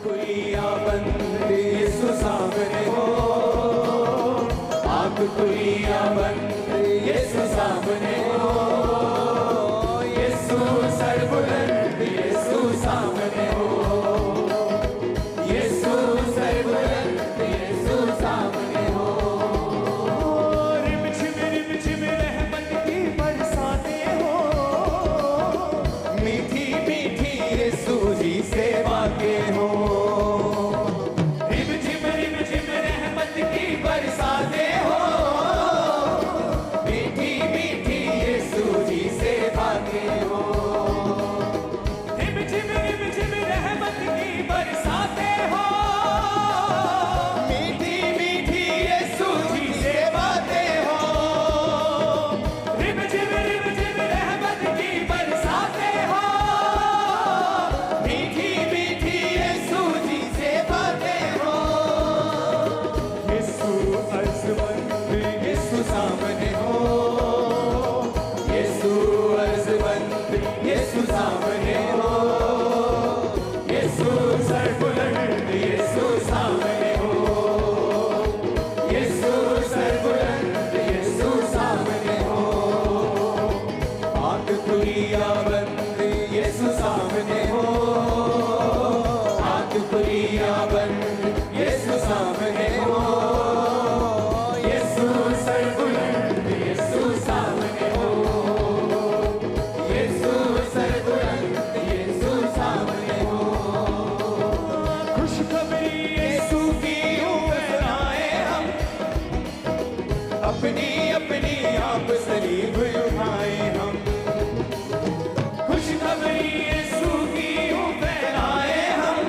खुलिया बंद यीशु सामने हो, आँख खुलिया बंद यीशु सामने हो, यीशु सर्वबुलंद यीशु सामने हो, यीशु सर्वबुलंद यीशु सामने हो। रिमझिम रहमत की बरसातें हो, मीठी यीशु जी सेवा के हो। रिम झिम रहमत की बरसाते हो, मीठी मीठी यीशु जी सेवा के हो। रिम झिम रहमत की बरसाते हो, मीठी मीठी यीशु जी सेवा के हो। रिम झिम रहमत की बरसाते हो, मीठी मीठी यीशु जी सेवा के हो। यीशु अर्ज़मंद यीशु सामने हो, यीशु अर्ज़मंद यीशु सामने हो। यीशु सरबुलंद यीशु सामने हो, यीशु सरबुलंद यीशु सामने हो। आँख खुली या बंद यीशु सामने हो, आँख खुली या बंद यीशु सामने हो। यीशु सरबुलंद यीशु सामने हो, यीशु सरबुलंद यीशु सामने हो। खुशखबरी यीशु की यूं फैलाए हम, अपनी अपनी आप सलीब उठाए हम। खुशखबरी यीशु की यूं फैलाए हम,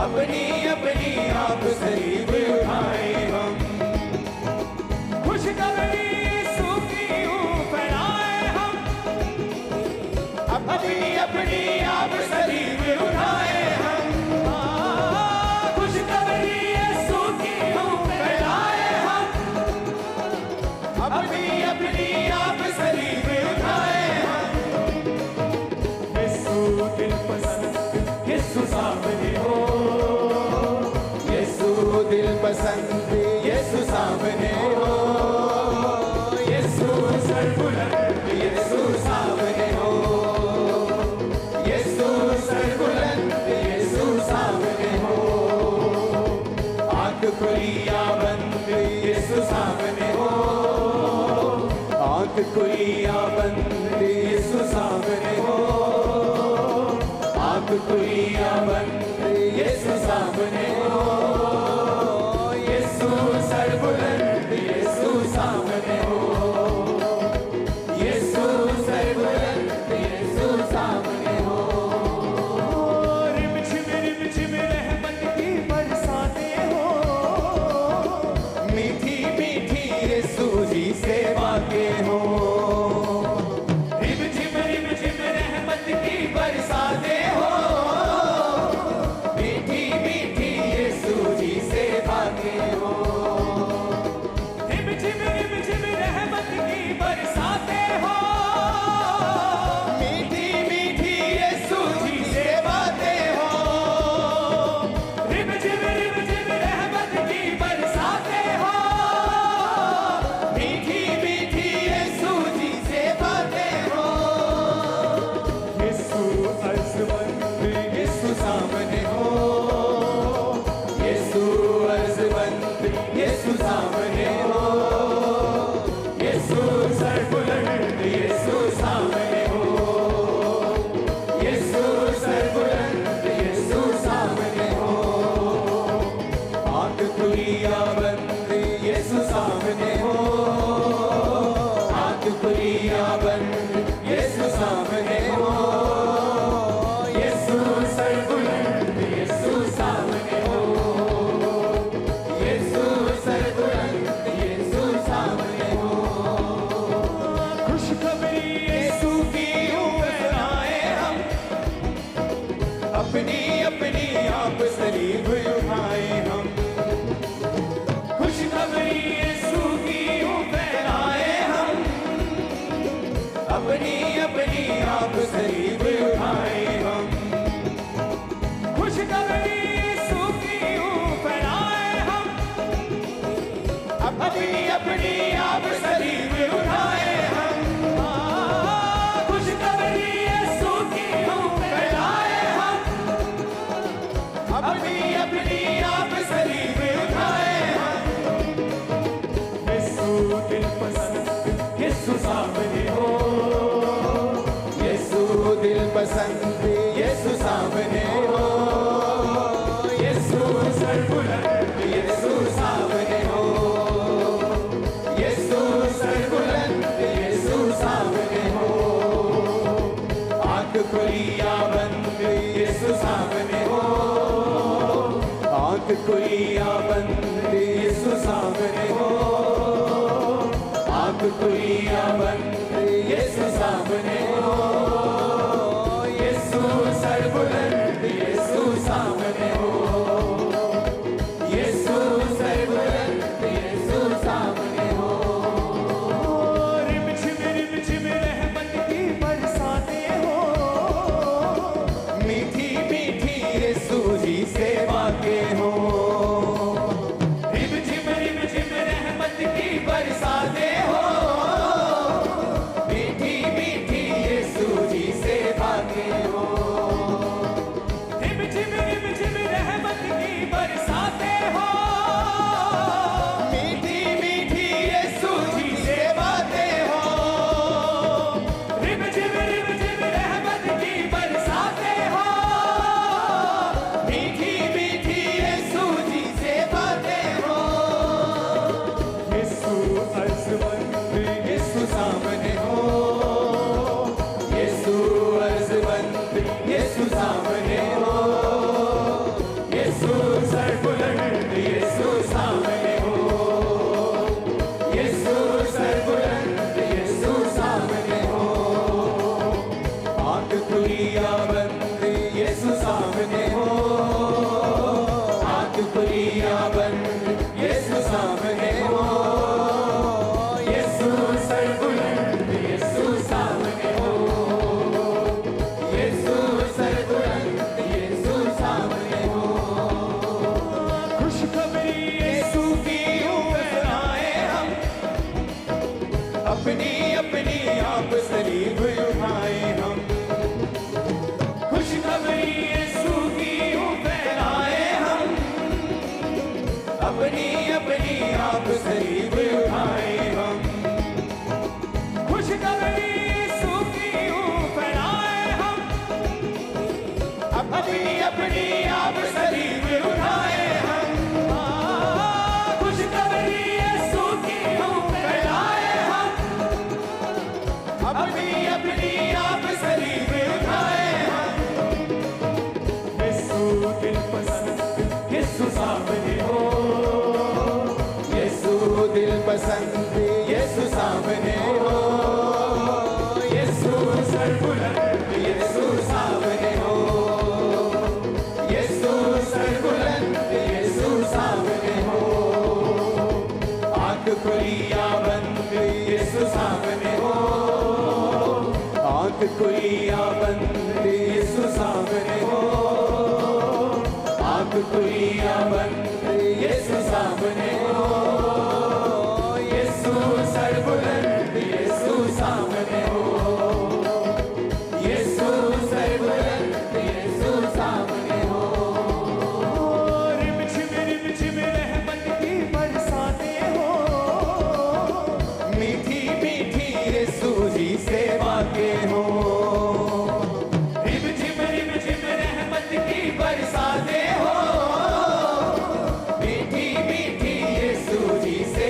अपनी अपनी आप सलीब उठाए हम। खुशखबरी यीशु की यूं फैलाए हम, अपनी अपनी आप सलीब उठाए हम। खुशखबरी यीशु की यूं फैलाए हम, अपनी अपनी आप सलीब उठाए हम। यीशु दिल पसंद यीशु सामने हो, यीशु दिल पसंद यीशु सामने हो। यीशु सरबुलंद यीशु सामने हो, यीशु सरबुलंद यीशु सामने हो। आँख खुली या बंद यीशु सामने हो, आँख खुली या बंद यीशु सामने हो। आँख खुली या बंद यीशु सामने हो, यीशु सरबुलंद यीशु सामने हो। यीशु सरबुलंद यीशु सामने हो। रिम झिम रहमत की बरसाते हो, मीठी मीठी यीशु जी सेवा के हो। रिम झिम रहमत की बरसाते हो, मीठी मीठी यीशु जी सेवा के हो। रिम झिम रहमत की बरसाते हो, मीठी मीठी यीशु जी सेवा के हो। रिम झिम रहमत की बरसाते हो, मीठी मीठी यीशु जी सेवा के हो। यीशु अर्ज़मंद यीशु सामने हो, यीशु अर्ज़मंद यीशु सामने हो। यीशु सरबुलंद यीशु सामने हो, यीशु सरबुलंद यीशु सामने हो। आँख खुली या बंद यीशु सामने हो, आँख खुली या बंद यीशु सामने हो। यीशु सरबुलंद यीशु सामने हो, यीशु सरबुलंद यीशु सामने हो। खुशखबरी यीशु की यूं फैलाए हम, अपनी अपनी आप सलीब उठाए हम। खुशखबरी यीशु की यूं फैलाए हम, अपनी अपनी आप सलीब उठाए हम। खुशखबरी यीशु की यूं फैलाए हम, अपनी अपनी आप सलीब उठाए हम। खुशखबरी यीशु की यूं फैलाए हम, अपनी अपनी आप सलीब उठाए हम। यीशु दिल पसंद यीशु सामने हो, यीशु दिल दिल पसंद यीशु सामने हो, यीशु सरबुलंद यीशु सामने हो, यीशु सरबुलंद यीशु सामने हो। आँख खुली या बंद यीशु सामने हो, आँख खुली या बंद यीशु सामने हो, आँख खुली या बंद यीशु सामने हो, यीशु सरबुलंद यीशु सामने हो, यीशु सरबुलंद यीशु सामने हो। रिमझिम रहमत की बरसातें हो, मीठी मीठी यीशु जी से बातें हो। रिमझिम रहमत की बरसातें हो, मीठी मीठी यीशु जी से बातें हो। रिमझिम रहमत की बरसातें हो, मीठी मीठी यीशु जी से बातें हो। रिमझिम रहमत की बरसातें हो, मीठी मीठी यीशु जी से बातें हो। यीशु अर्ज़मंद यीशु सामने हो, यीशु अर्ज़मंद यीशु सामने हो, यीशु सरबुलंद यीशु सामने हो, यीशु सरबुलंद यीशु सामने हो। आँख खुली या बंद यीशु सामने हो, आँख खुली या बंद यीशु सामने हो, यीशु सरबुलंद यीशु सामने हो, यीशु सरबुलंद यीशु सामने हो। खुशखबरी यीशु की यूं फैलाए हम, अपनी अपनी आप सलीब उठाए हम। खुशखबरी यीशु की यूं फैलाए हम, अपनी अपनी आप सलीब उठाए हम। खुशखबरी यीशु की यूं फैलाए हम, अपनी अपनी आप सलीब उठाए हम। खुशखबरी यीशु की यूं फैलाए हम, अपनी अपनी आप सलीब उठाए हम। यीशु दिल पसंद यीशु सामने हो, यीशु दिल पसंद यीशु सामने हो, यीशु सरबुलंद यीशु सामने हो, यीशु सरबुलंद यीशु सामने हो। आँख खुली या बंद यीशु सामने हो, आँख खुली या बंद यीशु सामने हो, आँख खुली या बंद यीशु सामने हो, यीशु सरबुलंद यीशु सामने हो, यीशु सरबुलंद यीशु सामने हो। रिमझिम रहमत की बरसातें हो, मीठी मीठी यीशु जी से बातें हो। रिमझिम रहमत की बरसातें हो, मीठी मीठी यीशु जी से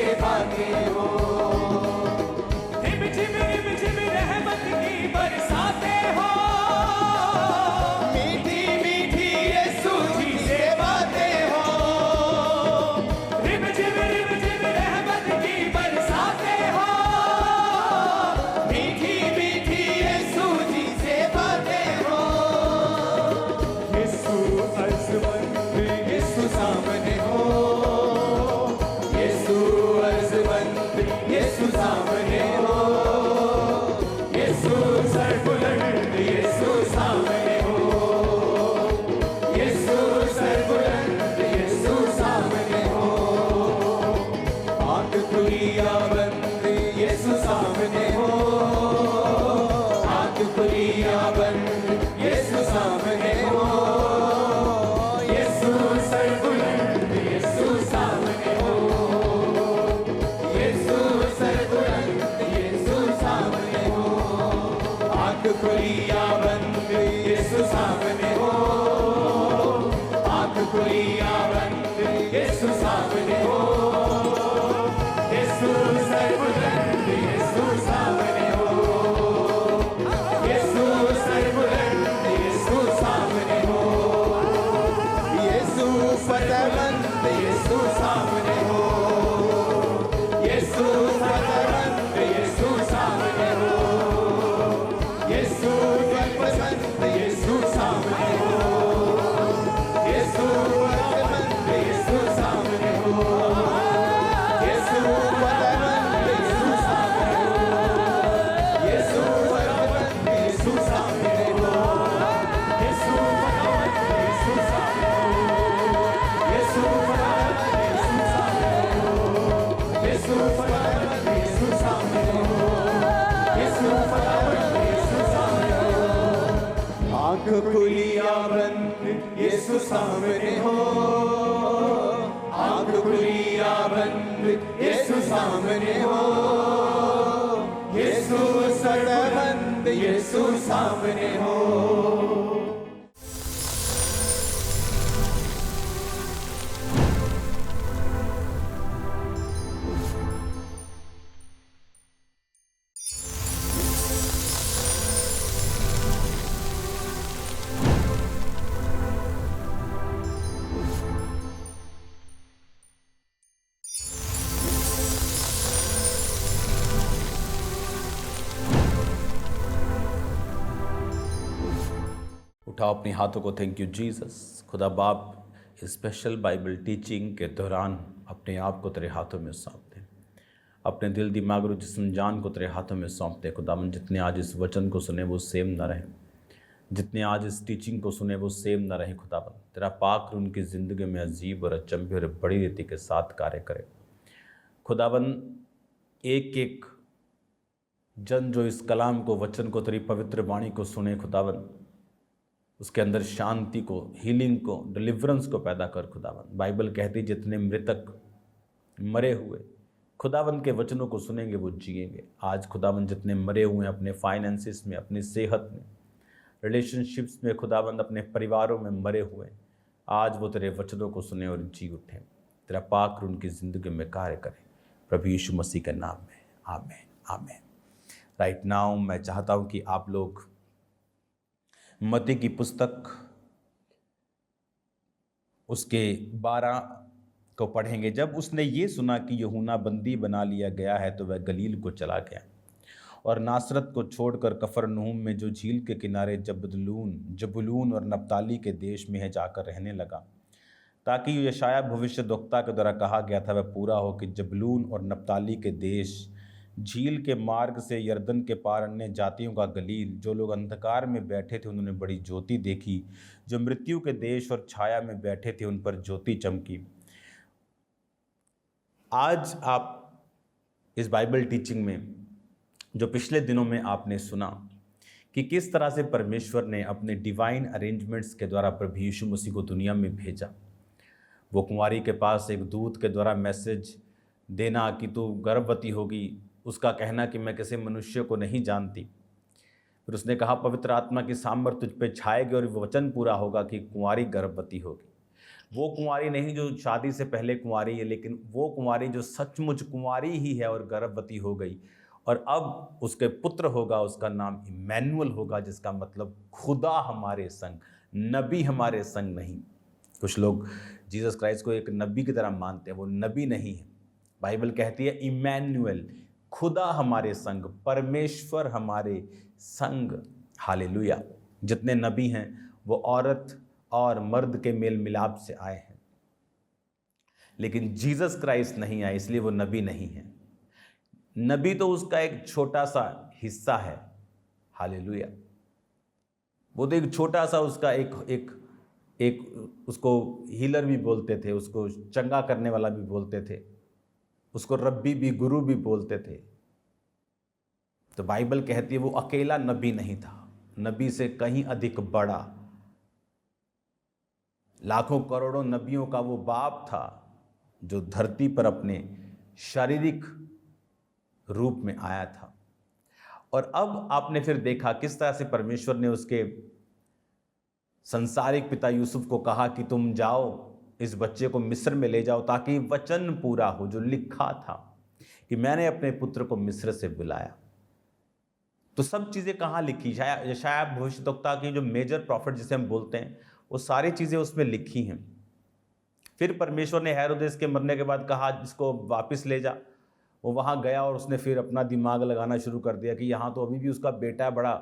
आंख खुली या बंद यीशु सामने हो, आंख खुली या बंद यीशु सामने हो, यीशु सरबंद यीशु सामने हो। उठाओ अपने हाथों को। Thank you Jesus. खुदा बाप इस स्पेशल बाइबल टीचिंग के दौरान अपने आप को तेरे हाथों में सौंपते, अपने दिल दिमाग और जिस्म जान को तेरे हाथों में सौंपते। खुदावन जितने आज इस वचन को सुने वो सेम न रहे, जितने आज इस टीचिंग को सुने वो सेम न रहे। खुदावन तेरा पाक रूह उनकी ज़िंदगी में अजीब और अचंभे और बड़ी रीति के साथ कार्य करे। खुदावन एक एक जन जो इस कलाम को, वचन को, तेरी पवित्र वाणी को सुने, खुदावन उसके अंदर शांति को, हीलिंग को, डिलीवरेंस को पैदा कर। खुदावन बाइबल कहती जितने मृतक मरे हुए खुदावन के वचनों को सुनेंगे वो जिएंगे। आज खुदावन जितने मरे हुए हैं अपने फाइनेंसिस में, अपनी सेहत में, रिलेशनशिप्स में, खुदावन अपने परिवारों में मरे हुए, आज वो तेरे वचनों को सुने और जी उठें। तेरा पाक रूह उनकी ज़िंदगी में कार्य करे, प्रभु यीशु मसीह के नाम में, आमीन आमीन। राइट नाउ मैं चाहता हूँ कि आप लोग मत्ती की पुस्तक उसके 12 को पढ़ेंगे। जब उसने ये सुना कि यूहन्ना बंदी बना लिया गया है तो वह गलील को चला गया और नासरत को छोड़कर कफरनहूम में जो झील के किनारे जबूलून और नप्ताली के देश में है जाकर रहने लगा, ताकि यशाया भविष्यद्वक्ता के द्वारा कहा गया था वह पूरा हो कि जबूलून और नप्ताली के देश, झील के मार्ग से यरदन के पार अन्य जातियों का गलील, जो लोग अंधकार में बैठे थे उन्होंने बड़ी ज्योति देखी, जो मृत्यु के देश और छाया में बैठे थे उन पर ज्योति चमकी। आज आप इस बाइबल टीचिंग में जो पिछले दिनों में आपने सुना कि किस तरह से परमेश्वर ने अपने डिवाइन अरेंजमेंट्स के द्वारा प्रभु यीशु मसीह को दुनिया में भेजा। वो कुंवारी के पास एक दूत के द्वारा मैसेज देना कि तू गर्भवती होगी, उसका कहना कि मैं किसी मनुष्य को नहीं जानती। फिर उसने कहा पवित्र आत्मा की सामर्थ तुझ पे छाएगी और वचन पूरा होगा कि कुंवारी गर्भवती होगी। वो कुंवारी नहीं जो शादी से पहले कुंवारी है, लेकिन वो कुंवारी जो सचमुच कुंवारी ही है और गर्भवती हो गई, और अब उसके पुत्र होगा, उसका नाम इमैनुअल होगा, जिसका मतलब खुदा हमारे संग, नबी हमारे संग नहीं। कुछ लोग जीसस क्राइस्ट को एक नबी की तरह मानते हैं, वो नबी नहीं है। बाइबल कहती है इमैनुअल, खुदा हमारे संग, परमेश्वर हमारे संग। हालेलुया। जितने नबी हैं वो औरत और मर्द के मेल मिलाप से आए हैं, लेकिन जीसस क्राइस्ट नहीं आए, इसलिए वो नबी नहीं है। नबी तो उसका एक छोटा सा हिस्सा है। हालेलुया। वो तो एक छोटा सा उसका एक उसको हीलर भी बोलते थे, उसको चंगा करने वाला भी बोलते थे, उसको रब्बी भी, गुरु भी बोलते थे। तो बाइबल कहती है वो अकेला नबी नहीं था, नबी से कहीं अधिक बड़ा, लाखों करोड़ों नबियों का वो बाप था जो धरती पर अपने शारीरिक रूप में आया था। और अब आपने फिर देखा किस तरह से परमेश्वर ने उसके संसारिक पिता यूसुफ को कहा कि तुम जाओ, इस बच्चे को मिस्र में ले जाओ, ताकि वचन पूरा हो जो लिखा था कि मैंने अपने पुत्र को मिस्र से बुलाया। तो सब चीज़ें कहाँ लिखी? यशाया भविष्यद्वक्ता की जो मेजर प्रॉफिट जिसे हम बोलते हैं, वो सारी चीज़ें उसमें लिखी हैं। फिर परमेश्वर ने हेरोदेस के मरने के बाद कहा इसको वापस ले जा। वो वहाँ गया और उसने फिर अपना दिमाग लगाना शुरू कर दिया कि यहाँ तो अभी भी उसका बेटा बड़ा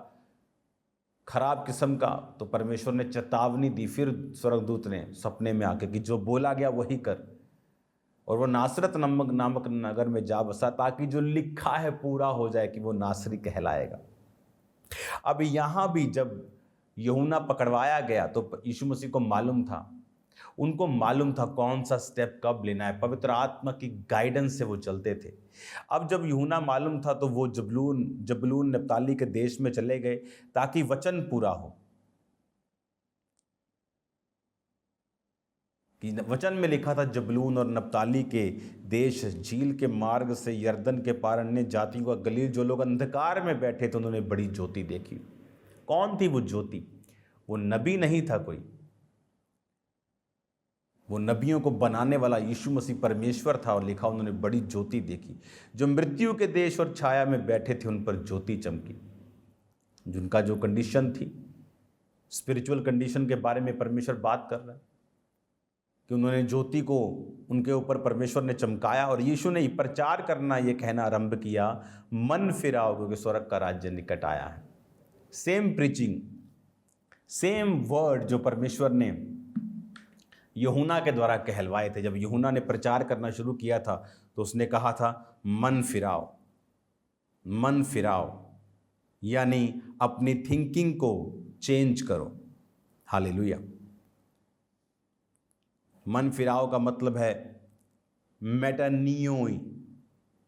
खराब किस्म का। तो परमेश्वर ने चेतावनी दी फिर स्वर्गदूत ने सपने में आके कि जो बोला गया वही कर, और वो नासरत नामक नगर में जा बसा, ताकि जो लिखा है पूरा हो जाए कि वो नासरी कहलाएगा। अब यहाँ भी जब यूहन्ना पकड़वाया गया तो यीशु मसीह को मालूम था, उनको मालूम था कौन सा स्टेप कब लेना है। पवित्र आत्मा की गाइडेंस से वो चलते थे। अब जब यूहन्ना मालूम था तो वो जबूलून नप्ताली के देश में चले गए ताकि वचन पूरा हो। कि वचन में लिखा था जबलून और नप्ताली के देश, झील के मार्ग से यरदन के पार अन्य जातियों का गलील, जो लोग अंधकार में बैठे थे उन्होंने बड़ी ज्योति देखी। कौन थी वो ज्योति? वो नबी नहीं था कोई, वो नबियों को बनाने वाला यीशु मसीह परमेश्वर था। और लिखा उन्होंने बड़ी ज्योति देखी, जो मृत्यु के देश और छाया में बैठे थे उन पर ज्योति चमकी। जिनका जो कंडीशन थी, स्पिरिचुअल कंडीशन के बारे में परमेश्वर बात कर रहा है कि उन्होंने ज्योति को उनके ऊपर परमेश्वर ने चमकाया। और यीशु ने प्रचार करना, ये कहना आरंभ किया, मन फिराओ क्योंकि स्वर्ग का राज्य निकट आया है। सेम प्रीचिंग, सेम वर्ड जो परमेश्वर ने यूहन्ना के द्वारा कहलवाए थे। जब यूहन्ना ने प्रचार करना शुरू किया था तो उसने कहा था मन फिराओ, मन फिराओ, यानी अपनी थिंकिंग को चेंज करो। हालेलुया। मन फिराओ का मतलब है मेटानियोई,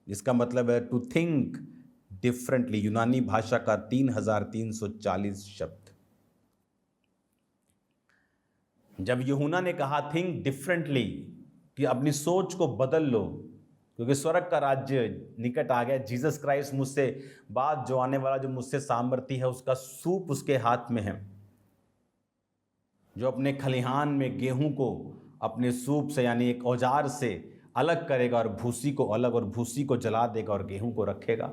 जिसका मतलब है टू थिंक डिफरेंटली। यूनानी भाषा का 3340 शब्द। जब यूहन्ना ने कहा थिंक डिफरेंटली, कि अपनी सोच को बदल लो क्योंकि स्वर्ग का राज्य निकट आ गया, जीसस क्राइस्ट मुझसे बाद जो आने वाला, जो मुझसे सामर्थी है, उसका सूप उसके हाथ में है, जो अपने खलिहान में गेहूं को अपने सूप से यानी एक औजार से अलग करेगा और भूसी को अलग, और भूसी को जला देगा और गेहूं को रखेगा।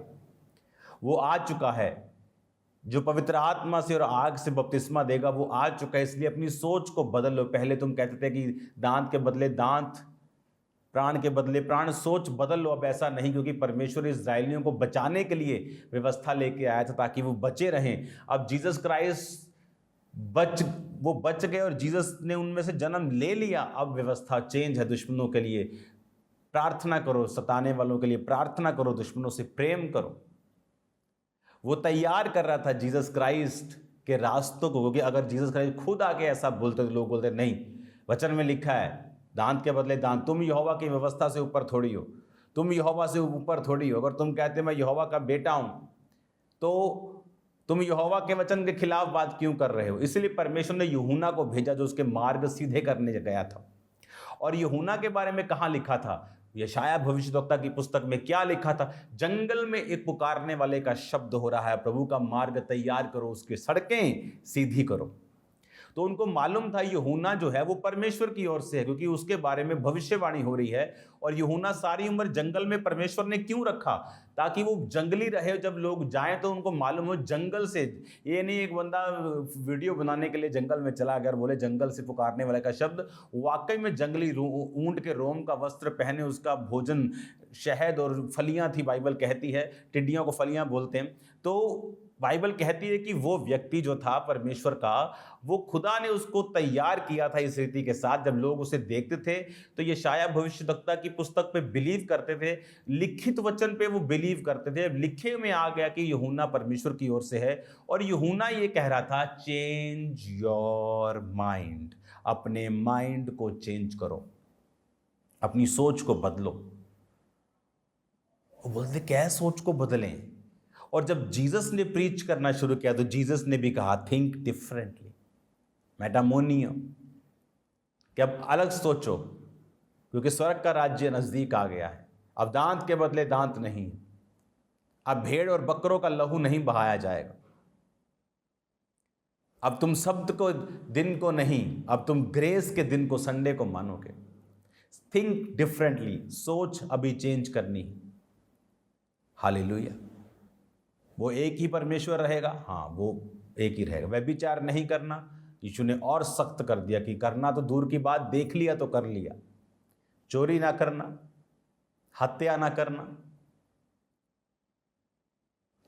वो आ चुका है। जो पवित्र आत्मा से और आग से बपतिस्मा देगा वो आ चुका है। इसलिए अपनी सोच को बदल लो। पहले तुम कहते थे कि दांत के बदले दांत, प्राण के बदले प्राण। सोच बदल लो। अब ऐसा नहीं, क्योंकि परमेश्वर इस्राएलियों को बचाने के लिए व्यवस्था लेके आया था ताकि वो बचे रहें। अब जीसस क्राइस्ट वो बच गए और जीसस ने उनमें से जन्म ले लिया। अब व्यवस्था चेंज है। दुश्मनों के लिए प्रार्थना करो, सताने वालों के लिए प्रार्थना करो, दुश्मनों से प्रेम करो। वो तैयार कर रहा था जीसस क्राइस्ट के रास्तों को, क्योंकि अगर जीसस क्राइस्ट खुद आके ऐसा बोलते तो लोग बोलते नहीं, वचन में लिखा है दांत के बदले दांत। तुम यहोवा की व्यवस्था से ऊपर थोड़ी हो, तुम यहोवा से ऊपर थोड़ी हो। अगर तुम कहते मैं यहोवा का बेटा हूं तो तुम यहोवा के वचन के खिलाफ बात क्यों कर रहे हो? इसलिए परमेश्वर ने यूहन्ना को भेजा जो उसके मार्ग सीधे करने गया था। और यूहन्ना के बारे में कहाँ लिखा था? यशायाह भविष्यद्वक्ता की पुस्तक में क्या लिखा था? जंगल में एक पुकारने वाले का शब्द हो रहा है, प्रभु का मार्ग तैयार करो, उसकी सड़कें सीधी करो। तो उनको मालूम था यूहन्ना जो है वो परमेश्वर की ओर से है, क्योंकि उसके बारे में भविष्यवाणी हो रही है। और यूहन्ना सारी उम्र जंगल में परमेश्वर ने क्यों रखा? ताकि वो जंगली रहे। जब लोग जाएं तो उनको मालूम हो जंगल से। ये नहीं एक बंदा वीडियो बनाने के लिए जंगल में चला गया और बोले जंगल से पुकारने वाले का शब्द। वाकई में जंगली ऊंट के रोम का वस्त्र पहने, उसका भोजन शहद और फलियां थी, बाइबल कहती है। टिड्डियों को फलियां बोलते हैं। तो बाइबल कहती है कि वो व्यक्ति जो था परमेश्वर का, वो खुदा ने उसको तैयार किया था इस रीति के साथ। जब लोग उसे देखते थे तो यशायाह भविष्यद्वक्ता की पुस्तक पे बिलीव करते थे, लिखित वचन पे वो बिलीव करते थे। लिखे में आ गया कि यूहन्ना परमेश्वर की ओर से है। और यूहन्ना ये कह रहा था चेंज योर माइंड, अपने माइंड को चेंज करो, अपनी सोच को बदलो। वो बोलते क्या सोच को बदलें? और जब जीसस ने प्रीच करना शुरू किया तो जीसस ने भी कहा थिंक डिफरेंटली, मेटामोनिया, कि अब अलग सोचो, क्योंकि स्वर्ग का राज्य नजदीक आ गया है। अब दांत के बदले दांत नहीं, अब भेड़ और बकरों का लहू नहीं बहाया जाएगा। अब तुम शब्द को दिन को नहीं, अब तुम ग्रेस के दिन को, संडे को मानोगे। थिंक डिफरेंटली, सोच अभी चेंज करनी है। हालेलुया। वो एक ही परमेश्वर रहेगा, हाँ वो एक ही रहेगा। व्यभिचार नहीं करना, यीशु ने और सख्त कर दिया कि करना तो दूर की बात, देख लिया तो कर लिया। चोरी ना करना, हत्या ना करना,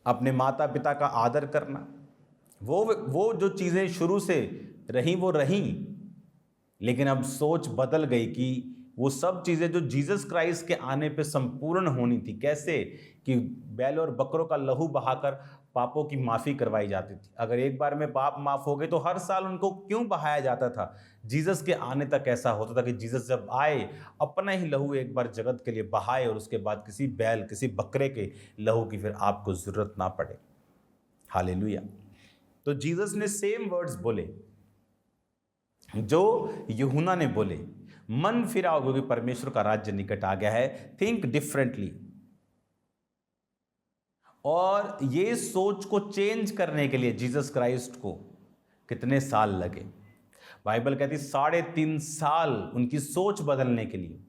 अपने माता पिता का आदर करना, वो जो चीजें शुरू से रही वो रही, लेकिन अब सोच बदल गई कि वो सब चीजें जो जीसस क्राइस्ट के आने पे संपूर्ण होनी थी। कैसे? कि बैल और बकरों का लहू बहाकर पापों की माफी करवाई जाती थी। अगर एक बार में पाप माफ हो गए तो हर साल उनको क्यों बहाया जाता था? जीसस के आने तक ऐसा होता था कि जीसस जब आए अपना ही लहू एक बार जगत के लिए बहाए, और उसके बाद किसी बैल किसी बकरे के लहू की फिर आपको जरूरत ना पड़े। हालेलुया। तो जीसस ने सेम वर्ड्स बोले जो यूहन्ना ने बोले। मन फिराओ क्योंकि परमेश्वर का राज्य निकट आ गया है। Think differently. और ये सोच को चेंज करने के लिए जीसस क्राइस्ट को कितने साल लगे? बाइबल कहती 3.5 साल उनकी सोच बदलने के लिए,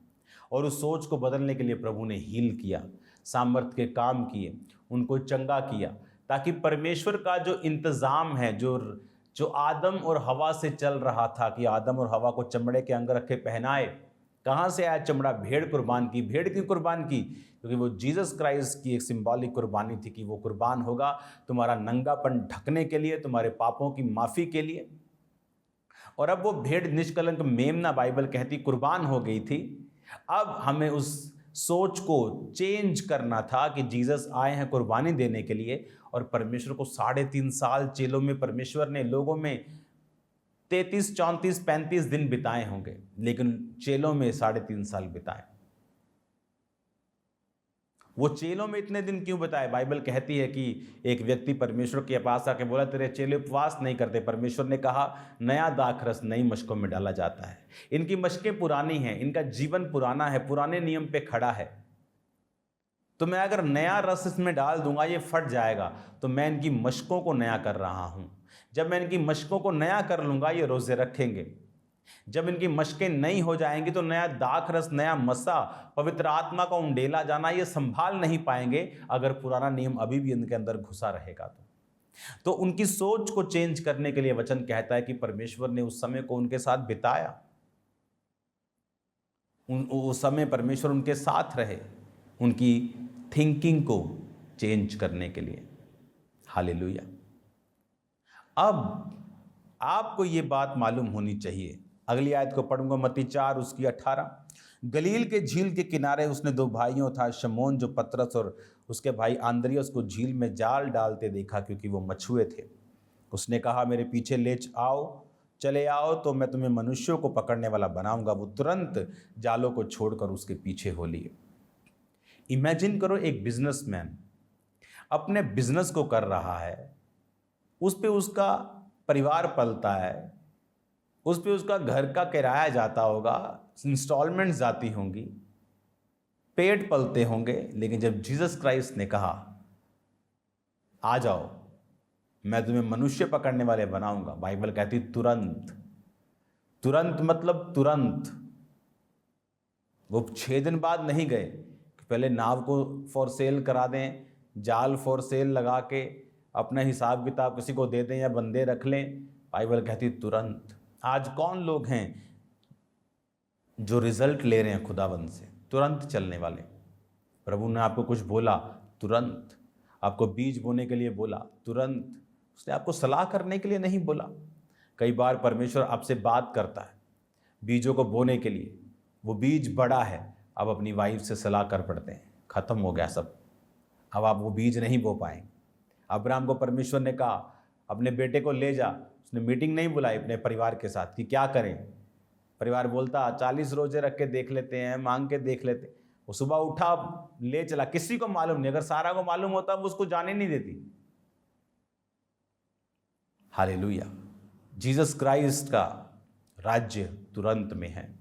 और उस सोच को बदलने के लिए प्रभु ने हील किया, सामर्थ्य के काम किए, उनको चंगा किया, ताकि परमेश्वर का जो इंतज़ाम है, जो आदम और हवा से चल रहा था कि आदम और हवा को चमड़े के अंग रखे पहनाए। कहाँ से आया चमड़ा? भेड़ कुर्बान की। भेड़ क्यों कुर्बान की? क्योंकि वो जीसस क्राइस्ट की एक सिंबॉलिक कुर्बानी थी कि वो कुर्बान होगा तुम्हारा नंगापन ढकने के लिए, तुम्हारे पापों की माफ़ी के लिए। और अब वो भेड़ निष्कलंक मेमना, बाइबल कहती, कुर्बान हो गई थी। अब हमें उस सोच को चेंज करना था कि जीसस आए हैं कुर्बानी देने के लिए। और परमेश्वर को 3.5 साल चेलों में परमेश्वर ने लोगों में 33, 34, 35 दिन बिताए होंगे, लेकिन चेलों में 3.5 साल बिताए। वो चेलों में इतने दिन क्यों बिताए? बाइबल कहती है कि एक व्यक्ति परमेश्वर के पास आके बोला, तेरे चेले उपवास नहीं करते। परमेश्वर ने कहा, नया दाखरस नई मशकों में डाला जाता है। इनकी मशकें पुरानी हैं, इनका जीवन पुराना है, पुराने नियम पे खड़ा है। तो मैं अगर नया रस इसमें डाल दूंगा ये फट जाएगा। तो मैं इनकी मशकों को नया कर रहा हूं। जब मैं इनकी मशकों को नया कर लूंगा ये रोजे रखेंगे। जब इनकी मशकें नई हो जाएंगी तो नया दाखरस, नया मसा, पवित्र आत्मा का उंडेला जाना ये संभाल नहीं पाएंगे अगर पुराना नियम अभी भी इनके अंदर घुसा रहेगा। तो उनकी सोच को चेंज करने के लिए वचन कहता है कि परमेश्वर ने उस समय को उनके साथ बिताया। उस समय परमेश्वर उनके साथ रहे, उनकी थिंकिंग को चेंज करने के लिए। हालेलुया। अब आपको ये बात मालूम होनी चाहिए। अगली आयत को पढ़ूंगा, मत्ती 4 उसकी 18। गलील के झील के किनारे उसने 2 भाइयों था, शमौन जो पतरस और उसके भाई आंद्रियास को झील में जाल डालते देखा, क्योंकि वो मछुए थे। उसने कहा, मेरे पीछे चले आओ तो मैं तुम्हें मनुष्यों को पकड़ने वाला बनाऊंगा। वो तुरंत जालों को छोड़कर उसके पीछे हो लिए। इमेजिन करो, एक बिजनेसमैन अपने बिजनेस को कर रहा है, उस पे उसका परिवार पलता है, उस पे उसका घर का किराया जाता होगा, इंस्टॉलमेंट्स जाती होंगी, पेट पलते होंगे। लेकिन जब जीसस क्राइस्ट ने कहा, आ जाओ मैं तुम्हें मनुष्य पकड़ने वाले बनाऊंगा, बाइबल कहती तुरंत मतलब तुरंत। वो 6 दिन बाद नहीं गए कि पहले नाव को फॉर सेल करा दें, जाल फॉर सेल लगा के अपना हिसाब किताब किसी को दे दें या बंदे रख लें। बाइबल कहती तुरंत। आज कौन लोग हैं जो रिजल्ट ले रहे हैं खुदावंद से? तुरंत चलने वाले। प्रभु ने आपको कुछ बोला, तुरंत। आपको बीज बोने के लिए बोला, तुरंत। उसने आपको सलाह करने के लिए नहीं बोला। कई बार परमेश्वर आपसे बात करता है बीजों को बोने के लिए, वो बीज बड़ा है, अब अपनी वाइफ से सलाह कर पड़ते हैं, खत्म हो गया सब, अब आप वो बीज नहीं बो पाएंगे। अब्राहम को परमेश्वर ने कहा अपने बेटे को ले जा, उसने मीटिंग नहीं बुलाई अपने परिवार के साथ कि क्या करें। परिवार बोलता 40 रोजे रख के देख लेते हैं, मांग के देख लेते। वो सुबह उठा, ले चला, किसी को मालूम नहीं। अगर सारा को मालूम होता वो उसको जाने नहीं देती। हालेलुया। जीसस क्राइस्ट का राज्य तुरंत में है।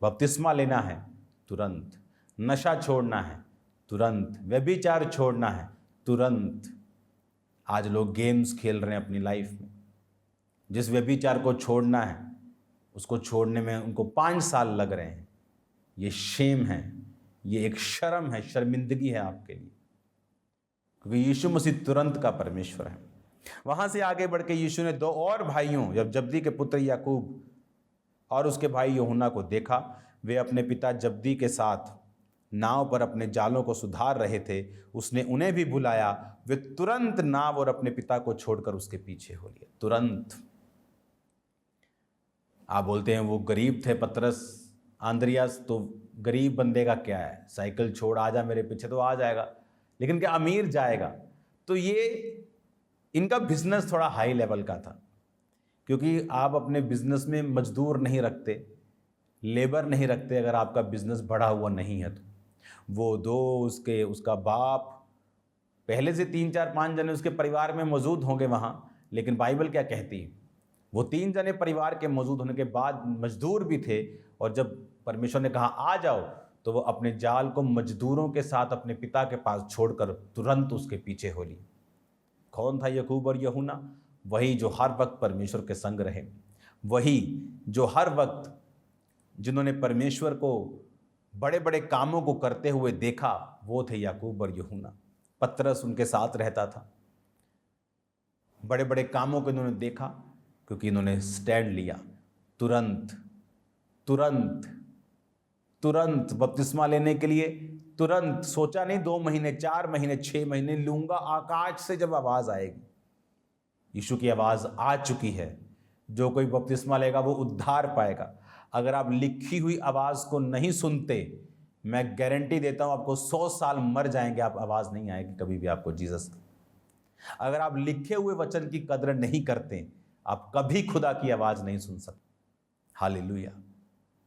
बपतिस्मा लेना है तुरंत, नशा छोड़ना है तुरंत, व्यभिचार छोड़ना है तुरंत। आज लोग गेम्स खेल रहे हैं अपनी लाइफ में। जिस व्यभिचार को छोड़ना है उसको छोड़ने में उनको 5 साल लग रहे हैं। ये शेम है, ये एक शर्म है, शर्मिंदगी है आपके लिए, क्योंकि यीशु मसीह तुरंत का परमेश्वर है। वहां से आगे बढ़ के यीशु ने 2 और भाइयों, जब जब्दी के पुत्र याकूब और उसके भाई यूहन्ना को देखा, वे अपने पिता जब्दी के साथ नाव पर अपने जालों को सुधार रहे थे। उसने उन्हें भी बुलाया। वे तुरंत नाव और अपने पिता को छोड़कर उसके पीछे हो लिए। तुरंत। आप बोलते हैं वो गरीब थे पतरस, आंद्रियास, तो गरीब बंदे का क्या है, साइकिल छोड़ आ जा मेरे पीछे तो आ जाएगा, लेकिन क्या अमीर जाएगा? तो ये इनका बिजनेस थोड़ा हाई लेवल का था, क्योंकि आप अपने बिजनेस में मजदूर नहीं रखते, लेबर नहीं रखते अगर आपका बिजनेस बढ़ा हुआ नहीं है तो। वो 2 उसका बाप, पहले से 3, 4, 5 जने उसके परिवार में मौजूद होंगे वहाँ। लेकिन बाइबल क्या कहती है? वो 3 जने परिवार के मौजूद होने के बाद मजदूर भी थे, और जब परमेश्वर ने कहा आ जाओ, तो वो अपने जाल को मजदूरों के साथ अपने पिता के पास छोड़कर तुरंत उसके पीछे हो ली। कौन था याकूब और यूहन्ना? वही जो हर वक्त परमेश्वर के संग रहे, वही जो हर वक्त जिन्होंने परमेश्वर को बड़े बड़े कामों को करते हुए देखा, वो थे याकूब और यूहन्ना। पतरस उनके साथ रहता था। बड़े बड़े कामों को इन्होंने देखा क्योंकि इन्होंने स्टैंड लिया। तुरंत तुरंत तुरंत बपतिस्मा लेने के लिए, तुरंत सोचा नहीं 2 महीने, 4 महीने, 6 महीने लूंगा। आकाश से जब आवाज आएगी, यीशु की आवाज आ चुकी है, जो कोई बपतिस्मा लेगा वो उद्धार पाएगा। अगर आप लिखी हुई आवाज को नहीं सुनते, मैं गारंटी देता हूं आपको 100 साल मर जाएंगे, आप आवाज नहीं आएगी कभी भी आपको जीसस की। अगर आप लिखे हुए वचन की कदर नहीं करते, आप कभी खुदा की आवाज नहीं सुन सकते। हालेलुया।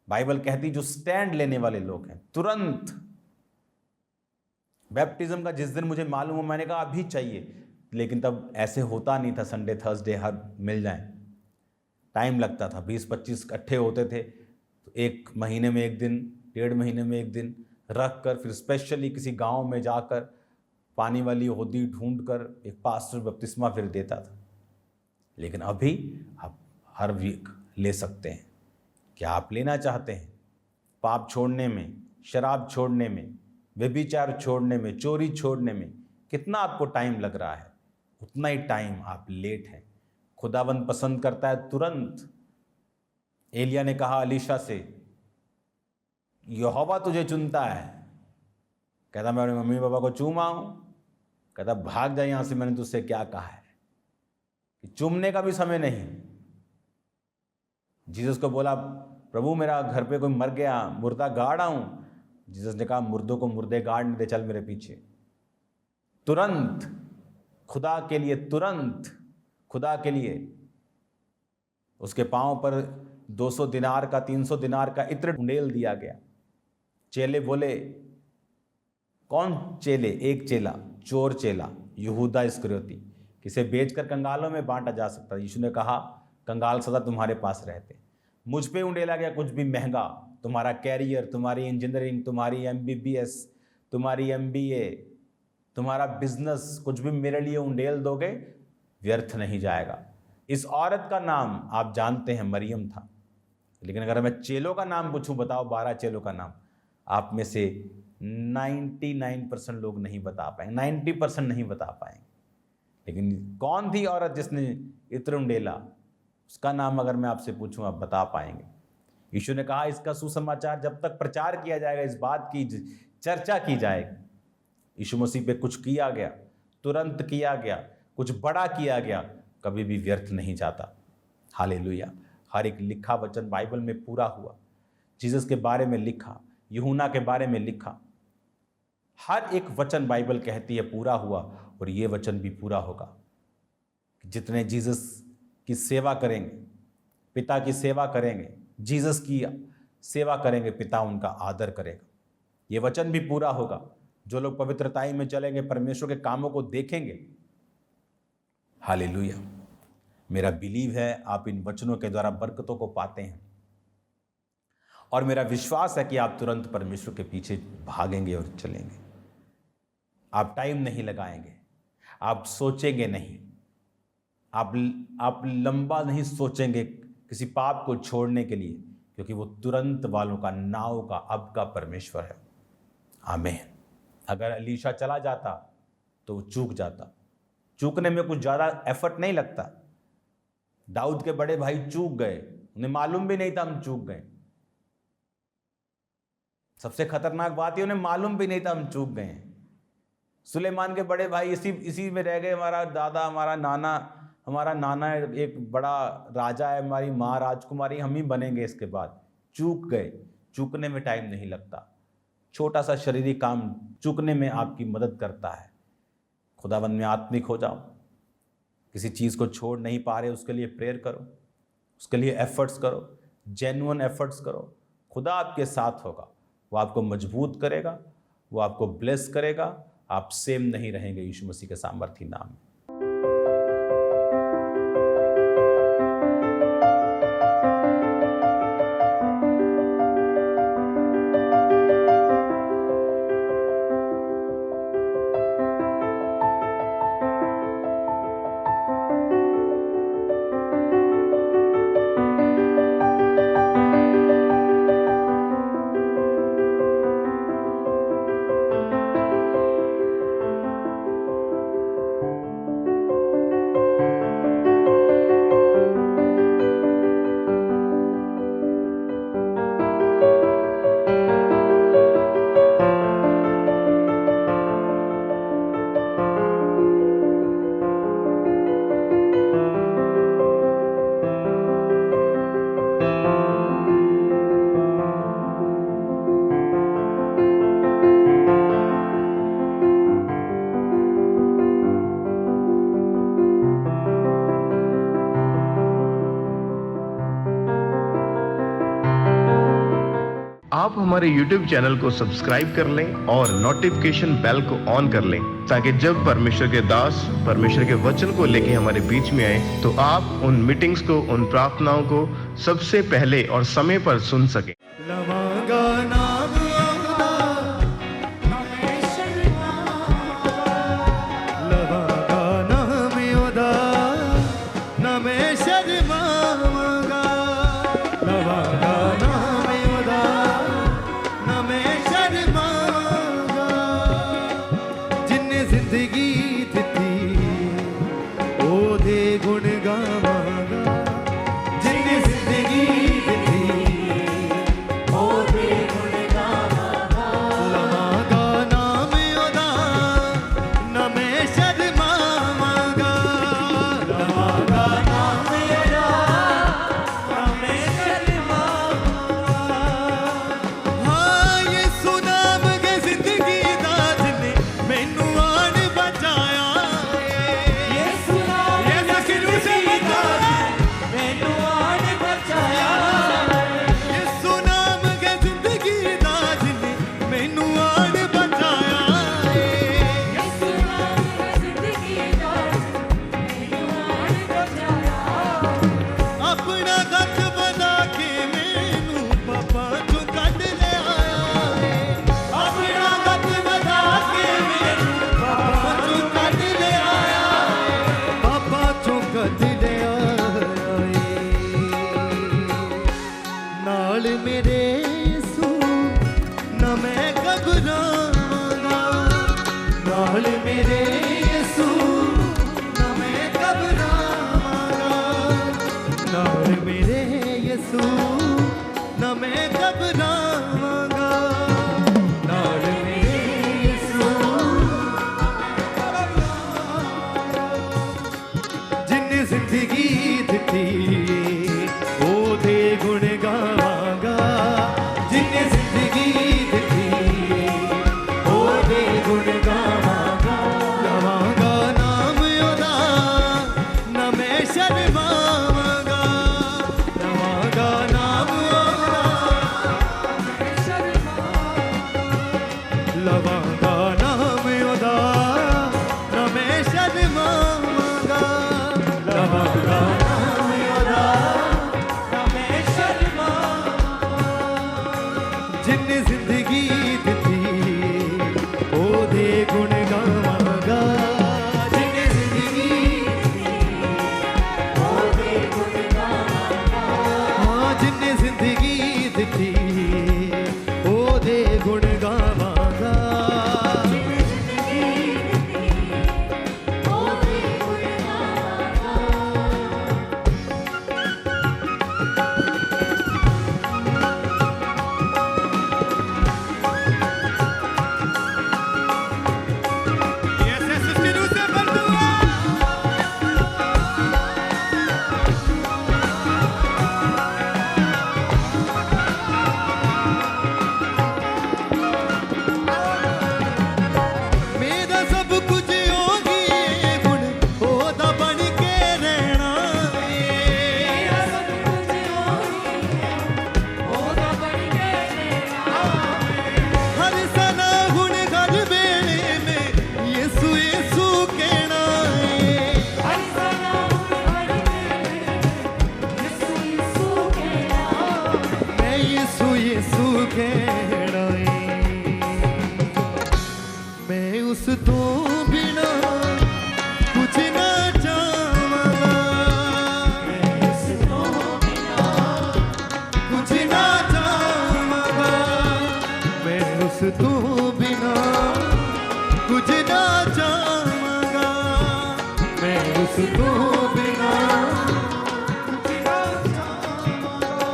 बाइबल कहती जो स्टैंड लेने वाले लोग हैं, तुरंत बैप्टिज्म का जिस दिन मुझे मालूम हो, मैंने कहा अभी चाहिए, लेकिन तब ऐसे होता नहीं था संडे थर्सडे हर मिल जाए, टाइम लगता था। 20-25 इकट्ठे होते थे, तो 1 महीने में 1 दिन, 1.5 महीने में 1 दिन रख कर, फिर स्पेशली किसी गांव में जाकर पानी वाली होदी ढूंढ कर एक पास्टर बपतिस्मा फिर देता था। लेकिन अभी आप हर वीक ले सकते हैं। क्या आप लेना चाहते हैं? पाप छोड़ने में, शराब छोड़ने में, व्यभिचार छोड़ने में, चोरी छोड़ने में कितना आपको टाइम लग रहा है, उतना ही टाइम आप लेट हैं। खुदावंद पसंद करता है तुरंत। एलिया ने कहा अलीशा से, यहोवा तुझे चुनता है। कहता मैं अपने मम्मी पापा को चूमा हूं। कहता भाग जा यहां से, मैंने तुझसे क्या कहा है कि चूमने का भी समय नहीं। जीसस को बोला प्रभु मेरा घर पे कोई मर गया, मुर्दा गाड़ आऊं। जीसस ने कहा मुर्दों को मुर्दे गाड़ नहीं दे, चल मेरे पीछे। तुरंत खुदा के लिए, तुरंत खुदा के लिए उसके पांव पर 200 दिनार का, 300 दिनार का इत्र ढूंढेल दिया गया। चेले बोले, कौन चेले? एक चेला, चोर चेला यहूदा इस्करियोती, किसे बेचकर कंगालों में बांटा जा सकता। यीशु ने कहा कंगाल सदा तुम्हारे पास रहते। मुझ पे उंडेला गया कुछ भी महंगा, तुम्हारा कैरियर, तुम्हारी इंजीनियरिंग, तुम्हारी MBBS, तुम्हारी MBA, तुम्हारा बिजनेस, कुछ भी मेरे लिए उंडेल दोगे, व्यर्थ नहीं जाएगा। इस औरत का नाम आप जानते हैं, मरियम था। लेकिन अगर मैं चेलों का नाम पूछूं, बताओ 12 चेलों का नाम, आप में से 99% लोग नहीं बता पाएंगे, 90% नहीं बता पाएंगे। लेकिन कौन थी औरत जिसने इत्र उंडेला? उसका नाम अगर मैं आपसे पूछूं, आप बता पाएंगे। यीशु ने कहा इसका सुसमाचार जब तक प्रचार किया जाएगा, इस बात की चर्चा की जाएगी। यीशु मसीह पे कुछ किया गया, तुरंत किया गया, कुछ बड़ा किया गया, कभी भी व्यर्थ नहीं जाता। हालेलुया। हर एक लिखा वचन बाइबल में पूरा हुआ। जीसस के बारे में लिखा, यूहन्ना के बारे में लिखा, हर एक वचन बाइबल कहती है पूरा हुआ, और ये वचन भी पूरा होगा। जितने जीसस की सेवा करेंगे, पिता की सेवा करेंगे, जीसस की सेवा करेंगे, पिता उनका आदर करेगा। ये वचन भी पूरा होगा। जो लोग पवित्रताई में चलेंगे, परमेश्वर के कामों को देखेंगे। हालेलुया। मेरा बिलीव है आप इन वचनों के द्वारा बरकतों को पाते हैं, और मेरा विश्वास है कि आप तुरंत परमेश्वर के पीछे भागेंगे और चलेंगे। आप टाइम नहीं लगाएंगे, आप सोचेंगे नहीं, आप लंबा नहीं सोचेंगे किसी पाप को छोड़ने के लिए, क्योंकि वो तुरंत वालों का, नाव का, अब का परमेश्वर है। आमीन। अगर अलीशा चला जाता तो वो चूक जाता। चूकने में कुछ ज़्यादा एफर्ट नहीं लगता। दाऊद के बड़े भाई चूक गए, उन्हें मालूम भी नहीं था हम चूक गए। सबसे खतरनाक बात है, उन्हें मालूम भी नहीं था हम चूक गए। सुलेमान के बड़े भाई इसी में रह गए। हमारा दादा, हमारा नाना एक बड़ा राजा है, हमारी माँ राजकुमारी, हम ही बनेंगे इसके बाद। चूक गए। चूकने में टाइम नहीं लगता। छोटा सा शरीरी काम चूकने में आपकी मदद करता है। खुदावंद में आत्मिक हो जाओ। किसी चीज़ को छोड़ नहीं पा रहे, उसके लिए प्रेयर करो, उसके लिए एफर्ट्स करो, जेन्युइन एफर्ट्स करो। खुदा आपके साथ होगा, वो आपको मजबूत करेगा, वो आपको ब्लेस करेगा। आप सेम नहीं रहेंगे यीशु मसीह के सामर्थी नाम में। आप हमारे YouTube चैनल को सब्सक्राइब कर लें और नोटिफिकेशन बेल को ऑन कर लें, ताकि जब परमेश्वर के दास परमेश्वर के वचन को लेके हमारे बीच में आए तो आप उन मीटिंग्स को, उन प्रार्थनाओं को सबसे पहले और समय पर सुन सकें। लवांगा नाम औदा हमें शर्मागा, लवांगा नाम औदा हमें शर्मागा, लवांगा नाम औदा हमें शर्मागा। जिन्ने जिंदगी दिती ओदे गुण गावांगा, जिन्ने जिंदगी दिती ओदे गुण गावांगा। लवांगा नाम ओदा ना मैं शर्मावांगा, लवांगा नाम ओदा ना मैं शर्मावांगा। हाँ यीशु नाम के जिंदगी दा जिन्ने मैनू आन बचाया, यीशु नाम के जिंदगी दा मैनू आन बचाया, यीशु नाम के जिंदगी दा जिन्ने मैनू आन बचाया, यीशु नाम के जिंदगी दा मैनू आन बचाया। अपना गत बना के मैनू पापा चों कढ ले आया, अपना गत बना के मैनू पापा चों कढ ले आया, पापा चों कढ ले आया। नाल मेरे यीशु ना मैं घबरावांगा, नाल मेरे यीशु ना मैं घबरावांगा, नाल मेरे यीशु ना मैं घबरावांगा, नाल मेरे यीशु जिन्ने जिंदगी दिती ओदे गुण गावांगा, जिन्ने जिंदगी दिती ओदे गुण गावांगा। लवांगा नाम ओदा ना मैं शर्मावांगा, लवांगा नाम ओदा मैं शर्मावांगा, लवांगा नाम ओदा ना मैं शर्मावांगा, लवांगा नाम ओदा ना मैं शर्मावांगा। जिन्ने जिंदगी दिती ओदे गुण गावांगा, जिन्ने जिंदगी दिती ओदे गुण गावांगा। हाँ जिन्ने जिंदगी दिती ओदे गुण गावांगा, जिन्ने जिंदगी दिती ओदे गुण गावांगा। मेरा सब कुछ होगी गुण ओदा बन के रहना, मेरा सब कुछ होगी ओदा बन के रहना। हर सना गुण हर वेले में यीशु यीशु कहना, हर सना गुण हर वेले यीशु यीशु कहना, मैं यीशु यीशु कहना। मैं उस तो बिना कुछ ना चाहवांगा, मैं उस तो बिना कुछ ना चाहवांगा, मैं उस तो बिना कुछ ना चाहवांगा, मैं उस तो बिना कुछ ना चाहवांगा।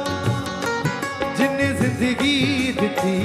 जिन्ने जिंदगी दिती